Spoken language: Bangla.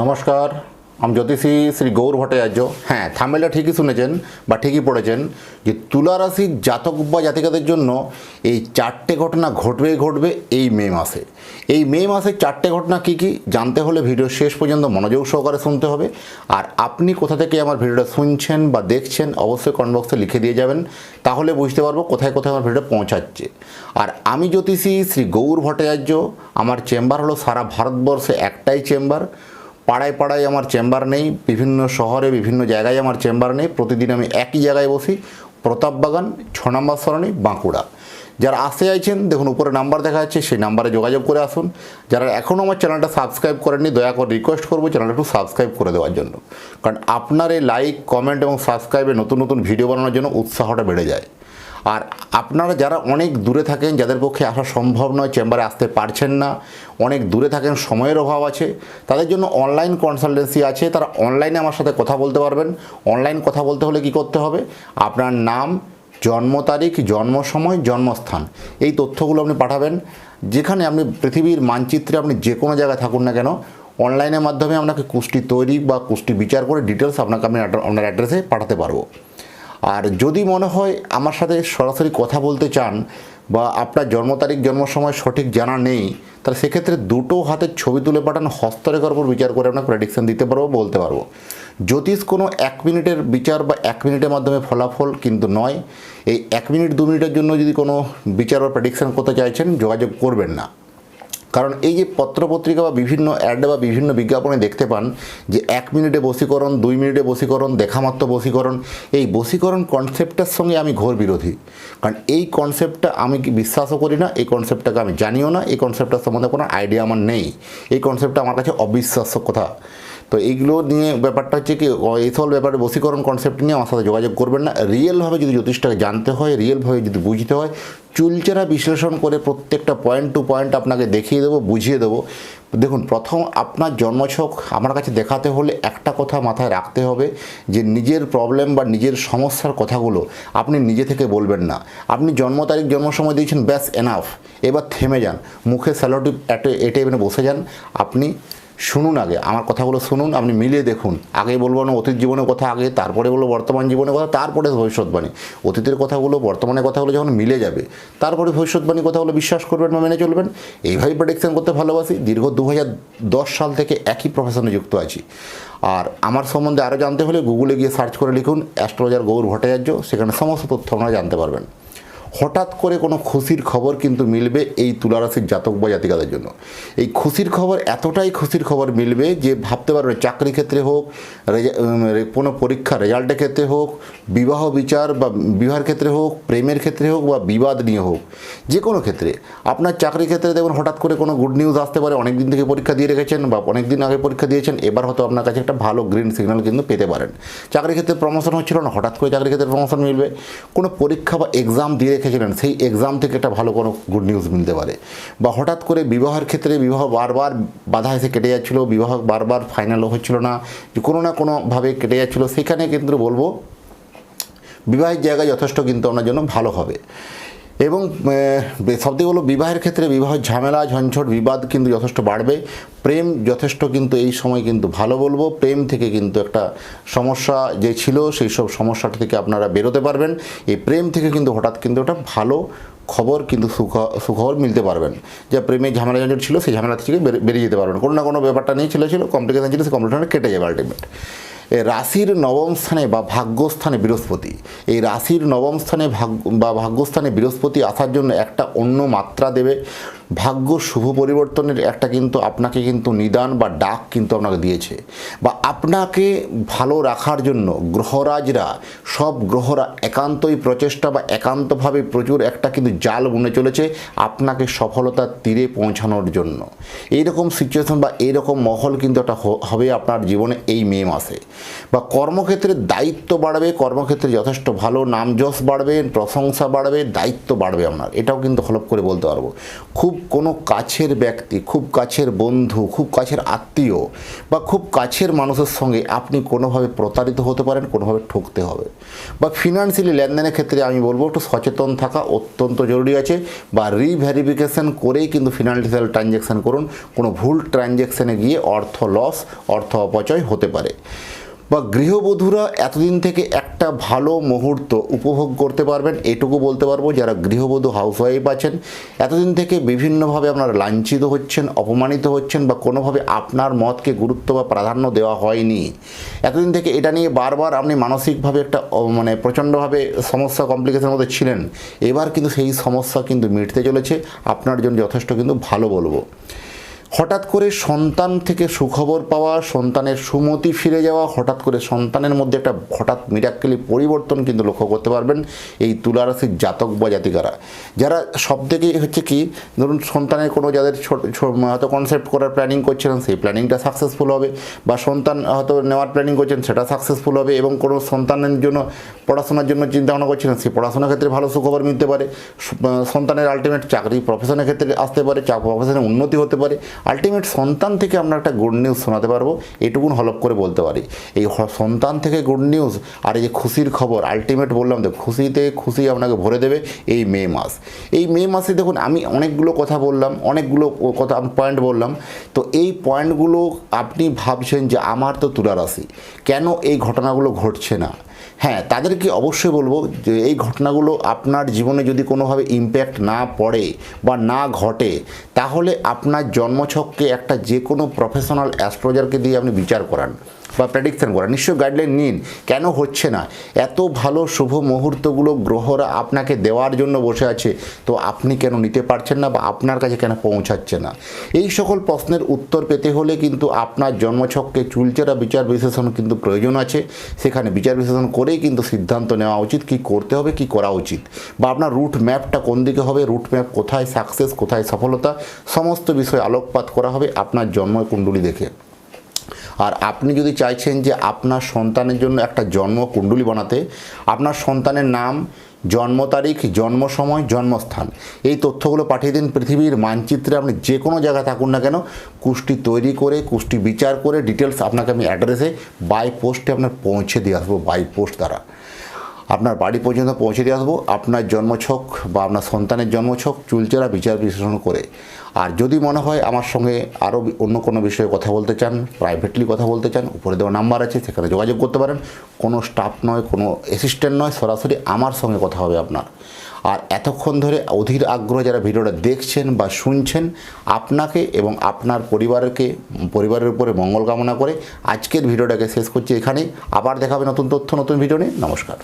নমস্কার, আমি জ্যোতিষী শ্রী গৌর ভট্টাচার্য। হ্যাঁ, থাম্বনেলটা ঠিকই শুনেছেন বা ঠিকই পড়েছেন যে তুলা রাশির জাতক বা জাতিকাদের জন্য এই চারটে ঘটনা ঘটবে এই মে মাসে। এই মে মাসে চারটে ঘটনা কী কী জানতে হলে ভিডিও শেষ পর্যন্ত মনোযোগ সহকারে শুনতে হবে। আর আপনি কোথা থেকে আমার ভিডিওটা শুনছেন বা দেখছেন অবশ্যই কমেন্ট বক্সে লিখে দিয়ে যাবেন, তাহলে বুঝতে পারবো কোথায় কোথায় আমার ভিডিওটা পৌঁছাচ্ছে। আর আমি জ্যোতিষী শ্রী গৌর ভট্টাচার্য, আমার চেম্বার হলো সারা ভারতবর্ষে একটাই চেম্বার। পাড়ায় পাড়ায় আমার চেম্বার নেই, বিভিন্ন শহরে বিভিন্ন জায়গায় আমার চেম্বার নেই। প্রতিদিন আমি একই জায়গায় বসি, প্রতাপবাগান 6 নম্বর সরণি, বাঁকুড়া। যারা আসতে চাইছেন দেখুন উপরে নাম্বার দেখা যাচ্ছে, সেই নাম্বারে যোগাযোগ করে আসুন। যারা এখনও আমার চ্যানেলটা সাবস্ক্রাইব করেননি দয়া করে রিকোয়েস্ট করবো চ্যানেলটা একটু সাবস্ক্রাইব করে দেওয়ার জন্য, কারণ আপনার এই লাইক, কমেন্ট এবং সাবস্ক্রাইবে নতুন নতুন ভিডিও বানানোর জন্য উৎসাহটা বেড়ে যায়। আর আপনারা যারা অনেক দূরে থাকেন, যাদের পক্ষে আসা সম্ভব নয়, চেম্বারে আসতে পারছেন না, অনেক দূরে থাকেন, সময়ের অভাব আছে, তাদের জন্য অনলাইন কনসালটেন্সি আছে। তারা অনলাইনে আমার সাথে কথা বলতে পারবেন। অনলাইন কথা বলতে হলে কি করতে হবে? আপনার নাম, জন্ম তারিখ, জন্ম সময়, জন্মস্থান, এই তথ্যগুলো আপনি পাঠাবেন। যেখানে আপনি পৃথিবীর মানচিত্রে আপনি যে কোনো জায়গায় থাকুন না কেন, অনলাইনের মাধ্যমে আপনাকে কুষ্টি তৈরি বা কুষ্টি বিচার করে ডিটেলস আপনাকে আমি আপনার অ্যাড্রেসে পাঠাতে পারবো। আর যদি মনে হয় আমার সাথে সরাসরি কথা বলতে চান বা আপনার জন্ম তারিখ, জন্ম সময় সঠিক জানা নেই, তাহলে সেক্ষেত্রে দুটো হাতের ছবি তুলে পাঠান, হস্তরেখার উপর বিচার করে আপনাকে প্রেডিকশন দিতে পারবো, বলতে পারবো। জ্যোতিষ কোনো 1 মিনিটের বিচার বা 1 মিনিটের মাধ্যমে ফলাফল কিন্তু নয়। এই 1 মিনিট 2 মিনিটের জন্য যদি কোনো বিচার বা প্রেডিকশন করতে চাইছেন যোগাযোগ করবেন না। কারণ এই যে পত্রপত্রিকা বা বিভিন্ন অ্যাড বা বিভিন্ন বিজ্ঞাপনে দেখতে পান যে 1 মিনিটে বশীকরণ, 2 মিনিটে বশীকরণ, দেখামাত্র বশীকরণ, এই বশীকরণ কনসেপ্টটার সঙ্গে আমি ঘোর বিরোধী। কারণ এই কনসেপ্টটা আমি বিশ্বাসও করি না, এই কনসেপ্টটাকে আমি জানিও না, এই কনসেপ্টটার সম্বন্ধে কোনো আইডিয়া আমার নেই। এই কনসেপ্টটা আমার কাছে অবিশ্বাস্য কথা। তো এইগুলো নিয়ে ব্যাপারটা হচ্ছে কি, এই সকল ব্যাপারে বশীকরণ কনসেপ্ট নিয়ে আমার সাথে যোগাযোগ করবেন না। রিয়েলভাবে যদি জ্যোতিষটাকে জানতে হয়, রিয়েলভাবে যদি বুঝতে হয়, চুলচেরা বিশ্লেষণ করে প্রত্যেকটা পয়েন্ট টু পয়েন্ট আপনাকে দেখিয়ে দেবো, বুঝিয়ে দেবো। দেখুন, প্রথম আপনার জন্মছক আমার কাছে দেখাতে হলে একটা কথা মাথায় রাখতে হবে যে নিজের প্রবলেম বা নিজের সমস্যার কথাগুলো আপনি নিজে থেকে বলবেন না। আপনি জন্ম তারিখ, জন্ম সময় দিয়েছেন, ব্যাস এনাফ। এবার থেমে যান, মুখে স্যালোটি এটে এনে বসে যান। আপনি শুনুন, আগে আমার কথাগুলো শুনুন, আপনি মিলিয়ে দেখুন। আগে বলবো না অতীত জীবনের কথা আগে, তারপরে বলবো বর্তমান জীবনের কথা, তারপরে ভবিষ্যৎবাণী। অতীতের কথাগুলো, বর্তমানের কথাগুলো যখন মিলে যাবে, তারপরে ভবিষ্যৎবাণী কথাগুলো বিশ্বাস করবেন বা মেনে চলবেন। এইভাবেই প্রেডিকশন করতে ভালোবাসি। দীর্ঘ 2010 সাল থেকে একই প্রফেশনে যুক্ত আছি। আর আমার সম্বন্ধে আরও জানতে হলে গুগলে গিয়ে সার্চ করে লিখুন অ্যাস্ট্রোলজার গৌর ভট্টাচার্য, সেখানে সমস্ত তথ্য আপনারা জানতে পারবেন। হঠাৎ করে কোনো খুশির খবর কিন্তু মিলবে এই তুলা রাশির জাতক বা জাতিকাদের জন্য। এই খুশির খবর এতটাই খুশির খবর মিলবে যে ভাবতে পারবে, চাকরি ক্ষেত্রে হোক, কোনো পরীক্ষা রেজাল্টের ক্ষেত্রে হোক, বিবাহ বিচার বা বিবাহের ক্ষেত্রে হোক, প্রেমের ক্ষেত্রে হোক বা বিবাদ নিয়ে হোক, যে কোনো ক্ষেত্রে। আপনার চাকরির ক্ষেত্রে দেখুন হঠাৎ করে কোনো গুড নিউজ আসতে পারে। অনেক দিন থেকে পরীক্ষা দিয়ে রেখেছেন বা অনেক দিন আগে পরীক্ষা দিয়েছেন, এবার হয়তো আপনার কাছে একটা ভালো গ্রিন সিগন্যাল কিন্তু পেতে পারেন। চাকরির ক্ষেত্রে প্রমোশন হচ্ছিল না, হঠাৎ করে চাকরির ক্ষেত্রে প্রমোশন মিলবে। কোনো পরীক্ষা বা এক্সাম দিয়ে রেখেছিলেন, সেই এক্সাম থেকে একটা ভালো কোনো গুড নিউজ মিলতে পারে। বা হঠাৎ করে বিবাহের ক্ষেত্রে বিবাহ বারবার বাধা এসে কেটে যাচ্ছিলো, বিবাহ বারবার ফাইনালও হচ্ছিল না, কোনো না কোনোভাবে কেটে যাচ্ছিলো, সেখানে কিন্তু বলবো বিবাহের জায়গায় যথেষ্ট কিন্তু আপনার জন্য ভালো হবে। এবং সবথেকে বলবো বিবাহের ক্ষেত্রে বিবাহের ঝামেলা, ঝঞ্ঝট, বিবাদ কিন্তু যথেষ্ট বাড়বে। প্রেম যথেষ্ট কিন্তু এই সময় কিন্তু ভালো বলবো। প্রেম থেকে কিন্তু একটা সমস্যা যে ছিল, সেই সব সমস্যাটা থেকে আপনারা বেরোতে পারবেন। এই প্রেম থেকে কিন্তু হঠাৎ কিন্তু একটা ভালো খবর কিন্তু সুখবর মিলতে পারবেন। যা প্রেমে ঝামেলা ঝঞ্ঝট ছিল, সেই ঝামেলা থেকে বেরিয়ে যেতে পারবেন। কোনো না কোনো ব্যাপারটা নিয়ে ছিল কমপ্লিকেশন ছিল, সেই কমপ্লিকেশনটা কেটে যাবে আলটিমেট। রাশির নবম স্থানে বা ভাগ্যস্থানে বৃহস্পতি, এই রাশির নবম স্থানে ভাগ্যস্থানে বৃহস্পতি আসার জন্য একটা অন্য মাত্রা দেবে। ভাগ্য শুভ পরিবর্তনের একটা কিন্তু আপনাকে কিন্তু নিদান বা ডাক কিন্তু আপনাকে দিয়েছে। বা আপনাকে ভালো রাখার জন্য গ্রহরাজরা, সব গ্রহরা একান্তই প্রচেষ্টা বা একান্তভাবে প্রচুর একটা কিন্তু জাল বুনে চলেছে আপনাকে সফলতার তীরে পৌঁছানোর জন্য। এইরকম সিচুয়েশন বা এইরকম মহল কিন্তু একটা হবে আপনার জীবনে এই মে মাসে। বা কর্মক্ষেত্রে দায়িত্ব বাড়বে, কর্মক্ষেত্রে যথেষ্ট ভালো নামযশ বাড়বে, প্রশংসা বাড়বে, দায়িত্ব বাড়বে আপনার, এটাও কিন্তু হলপ করে বলতে পারবো। খুব কোনো কাছের ব্যক্তি, খুব কাছের বন্ধু, খুব কাছের আত্মীয় বা খুব কাছের মানুষের সঙ্গে আপনি কোনোভাবে প্রতারিত হতে পারেন, কোনোভাবে ঠকতে হবে। বা ফিনান্সিয়ালি লেনদেনের ক্ষেত্রে আমি বলবো একটু সচেতন থাকা অত্যন্ত জরুরি আছে, বা রিভেরিফিকেশন করেই কিন্তু ফিনান্সিয়াল ট্রানজ্যাকশান করুন। কোনো ভুল ট্রানজ্যাকশানে গিয়ে অর্থ লস, অর্থ অপচয় হতে পারে। বা গৃহবধূরা এতদিন থেকে একটা ভালো মুহূর্ত উপভোগ করতে পারবেন, এটুকু বলতে পারবো। যারা গৃহবধূ হাউসওয়াইফ আছেন, এতদিন থেকে বিভিন্নভাবে আপনারা লাঞ্ছিত হচ্ছেন, অপমানিত হচ্ছেন, বা কোনোভাবে আপনার মতকে গুরুত্ব বা প্রাধান্য দেওয়া হয়নি। এতদিন থেকে এটা নিয়ে বারবার আপনি মানসিকভাবে একটা মানে প্রচণ্ডভাবে সমস্যা, কমপ্লিকেশনের মধ্যে ছিলেন। এবার কিন্তু সেই সমস্যা কিন্তু মিটতে চলেছে, আপনার জন্য যথেষ্ট কিন্তু ভালো বলবো। হঠাৎ করে সন্তান থেকে সুখবর পাওয়া, সন্তানের সুমতি ফিরে যাওয়া, হঠাৎ করে সন্তানের মধ্যে একটা হঠাৎ মিরাক্কেলি পরিবর্তন কিন্তু লক্ষ্য করতে পারবেন এই তুলা রাশির জাতক বা জাতিকারা। যারা সব থেকে হচ্ছে কি, ধরুন সন্তানের কোনো যাদের হয়তো কনসেপ্ট করার প্ল্যানিং করছিলেন, সেই প্ল্যানিংটা সাকসেসফুল হবে, বা সন্তান হয়তো নেওয়ার প্ল্যানিং করছেন, সেটা সাকসেসফুল হবে। এবং কোনো সন্তানের জন্য পড়াশোনার জন্য চিন্তাভাবনা করছিলেন, সেই পড়াশোনার ক্ষেত্রে ভালো সুখবর মিলতে পারে। সন্তানের আলটিমেট চাকরি প্রফেশনের ক্ষেত্রে আসতে পারে, প্রফেশনের উন্নতি হতে পারে। আলটিমেট সন্তান থেকে আমরা একটা গুড নিউজ শোনাতে পারবো, এটুকুন হলপ করে বলতে পারি। এই সন্তান থেকে গুড নিউজ আর এই যে খুশির খবর, আলটিমেট বললাম তো, খুশিতে খুশি আপনাকে ভরে দেবে এই মে মাস। এই মে মাসে দেখুন আমি অনেকগুলো কথা বললাম, অনেকগুলো কথা পয়েন্ট বললাম। তো এই পয়েন্টগুলো আপনি ভাবছেন যে আমার তো তুলা রাশি, কেন এই ঘটনাগুলো ঘটছে না? হ্যাঁ, তাদেরকে অবশ্যই বলবো যে এই ঘটনাগুলো আপনার জীবনে যদি কোনোভাবে ইম্প্যাক্ট না পড়ে বা না ঘটে, তাহলে আপনার জন্মছককে একটা যে কোনো প্রফেশনাল অ্যাস্ট্রোলজারকে দিয়ে আপনি বিচার করান বা প্রেডিকশন করান, নিশ্চয়ই গাইডলাইন নিন। কেন হচ্ছে না? এত ভালো শুভ মুহূর্তগুলো গ্রহরা আপনাকে দেওয়ার জন্য বসে আছে, তো আপনি কেন নিতে পারছেন না, বা আপনার কাছে কেন পৌঁছাচ্ছে না? এই সকল প্রশ্নের উত্তর পেতে হলে কিন্তু আপনার জন্মছককে চুলচেরা বিচার বিশ্লেষণ কিন্তু প্রয়োজন আছে। সেখানে বিচার বিশ্লেষণ করেই কিন্তু সিদ্ধান্ত নেওয়া উচিত কী করতে হবে, কী করা উচিত, বা আপনার রুট ম্যাপটা কোন দিকে হবে, রুট ম্যাপ কোথায় সাকসেস, কোথায় সফলতা, সমস্ত বিষয়ে আলোকপাত করা হবে আপনার জন্মকুণ্ডলী দেখে। আর আপনি যদি চাইছেন যে আপনার সন্তানের জন্য একটা জন্মকুণ্ডলী বানাতে, আপনার সন্তানের নাম, জন্ম তারিখ, জন্ম সময়, জন্মস্থান, এই তথ্যগুলো পাঠিয়ে দিন। পৃথিবীর মানচিত্রে আপনি যে কোনো জায়গায় থাকুন না কেন, কুষ্টি তৈরি করে, কুষ্টি বিচার করে ডিটেলস আপনাকে আমি অ্যাড্রেসে বাই পোস্টে আপনার পৌঁছে দিয়ে আসবো। বাই পোস্ট দ্বারা আপনার বাড়ি পর্যন্ত পৌঁছে দিয়ে আসবো আপনার জন্মছক বা আপনার সন্তানের জন্মছক চুলচেরা বিচার বিশ্লেষণ করে। আর যদি মনে হয় আমার সঙ্গে আরও অন্য কোনো বিষয়ে কথা বলতে চান, প্রাইভেটলি কথা বলতে চান, উপরে দেওয়া নাম্বার আছে, সেখানে যোগাযোগ করতে পারেন। কোনো স্টাফ নয়, কোনো অ্যাসিস্ট্যান্ট নয়, সরাসরি আমার সঙ্গে কথা হবে আপনার। আর এতক্ষণ ধরে অধীর আগ্রহ যারা ভিডিওটা দেখছেন বা শুনছেন, আপনাকে এবং আপনার পরিবারের উপরে মঙ্গল কামনা করে আজকের ভিডিওটাকে শেষ করছি এখানেই। আবার দেখা হবে নতুন তথ্য, নতুন ভিডিও নিয়ে। নমস্কার।